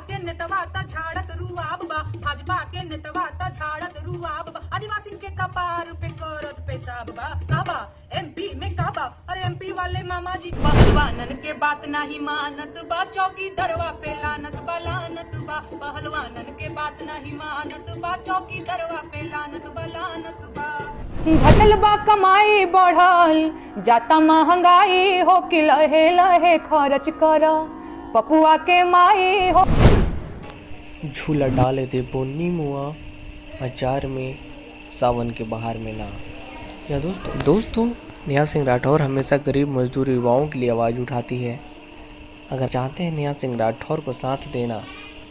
के नेतवा ता झाड़त रुआब बा, भाजपा के नेतवा ता झाड़त रुआब बा, आदिवासी के कपार पे करत पेशाब बा, काबा एमपी में काबा, अरे एमपी वाले मामा जी पहलवानन के बात नहीं मानत बा, चौकी दरवा पे लानत बा, लानत बा, पहलवानन के बात नहीं मानत बा, चौकी दरवा पे लानत बा, लानत बा। घटल बा कमाई बढ़ल जाता महंगाई हो कि लहे लहे खर्च कर पपुआ के माई हो। झूला डाले दे बोनी मुआ अचार में सावन के बहार में ना। या दोस्तों नेहा सिंह राठौर हमेशा गरीब मजदूर युवाओं के लिए आवाज़ उठाती है। अगर चाहते हैं नेहा सिंह राठौर को साथ देना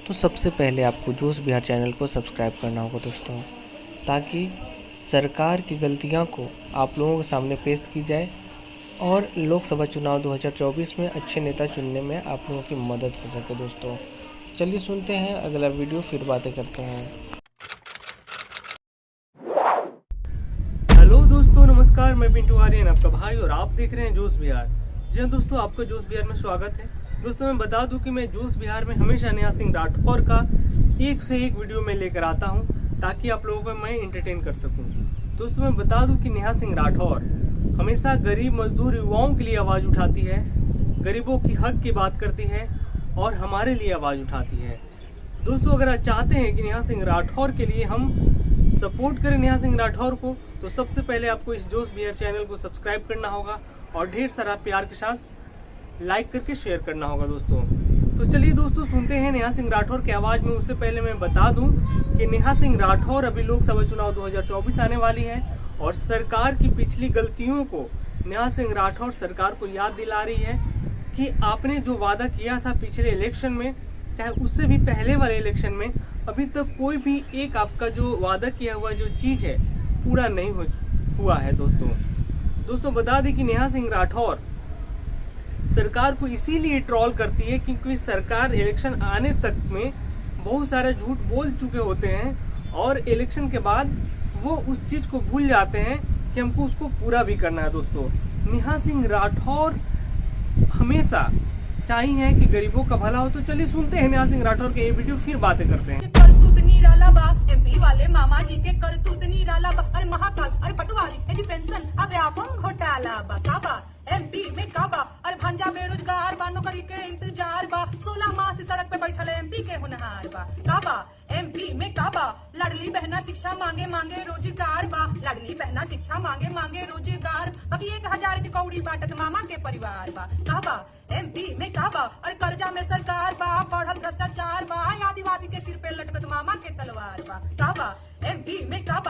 तो सबसे पहले आपको जोश बिहार चैनल को सब्सक्राइब करना होगा दोस्तों, ताकि सरकार की गलतियां को आप लोगों के सामने पेश की जाए और लोकसभा चुनाव 2024 में अच्छे नेता चुनने में आप लोगों की मदद हो सके। दोस्तों चलिए सुनते हैं अगला वीडियो, फिर बातें करते हैं। हेलो दोस्तों, नमस्कार, मैं पिंटू आर्यन आपका भाई और आप देख रहे हैं जोश बिहार। जी हाँ दोस्तों, आपका जोश बिहार में स्वागत है। दोस्तों मैं बता दूं कि मैं जोश बिहार में हमेशा नेहा सिंह राठौर का एक से एक वीडियो में लेकर आता हूं, ताकि आप लोगों को मैं एंटरटेन कर सकूं। दोस्तों मैं बता दूं कि नेहा सिंह राठौर हमेशा गरीब मजदूर युवाओं के लिए आवाज़ उठाती है, गरीबों की हक की बात करती है और हमारे लिए आवाज़ उठाती है। दोस्तों अगर आप चाहते हैं कि नेहा सिंह राठौर के लिए हम सपोर्ट करें नेहा सिंह राठौर को, तो सबसे पहले आपको इस जोश बिहार चैनल को सब्सक्राइब करना होगा और ढेर सारा प्यार के साथ लाइक करके शेयर करना होगा। दोस्तों तो चलिए दोस्तों सुनते हैं नेहा सिंह राठौर की आवाज़ में। उससे पहले मैं बता दूं कि नेहा सिंह राठौर अभी लोकसभा चुनाव 2024 आने वाली है और सरकार की पिछली गलतियों को नेहा सिंह राठौर सरकार को याद दिला रही है कि आपने जो वादा किया था पिछले इलेक्शन में, चाहे उससे भी पहले वाले इलेक्शन में, अभी तक कोई भी एक आपका जो वादा किया हुआ जो चीज है पूरा नहीं हुआ है। दोस्तों बता दें कि नेहा सिंह राठौर सरकार को इसीलिए ट्रोल करती है क्योंकि सरकार इलेक्शन आने तक में बहुत सारे झूठ बोल चुके होते हैं और इलेक्शन के बाद वो उस चीज को भूल जाते हैं कि हमको उसको पूरा भी करना है। दोस्तों नेहा सिंह राठौर हमेशा चाहिए कि गरीबों का भला हो। तो चलिए सुनते हैं नेहा सिंह राठौर के ये वीडियो, फिर बातें करते हैं। करतूत निराला बा, एमपी वाले मामा जी के करतूत निराला बा, अरे महाकाल, अरे पटवारी, अरे पेंशन, अब व्यापम घोटाला बा, काबा एमपी में काबा, अरे भांजा बेरोजगार बा, नौकरी के इंतजार बा, 16 माह से सड़क पे बैठल एमपी के होनहार बा, काबा एमपी में काबा, लाडली बहना शिक्षा मांगे मांगे रोजगार बा, लाडली बहना शिक्षा मांगे मांगे रोजगार, बाकी 1000 की कौड़ी बाटत मामा के परिवार बा, काबा एमपी में काबा, अरे कर्जा में सरकार बा, बढ़ल भ्रष्टाचार बा, आदिवासी के सिर पे लटकत मामा के तलवार बा, काबा एमपी में काबा।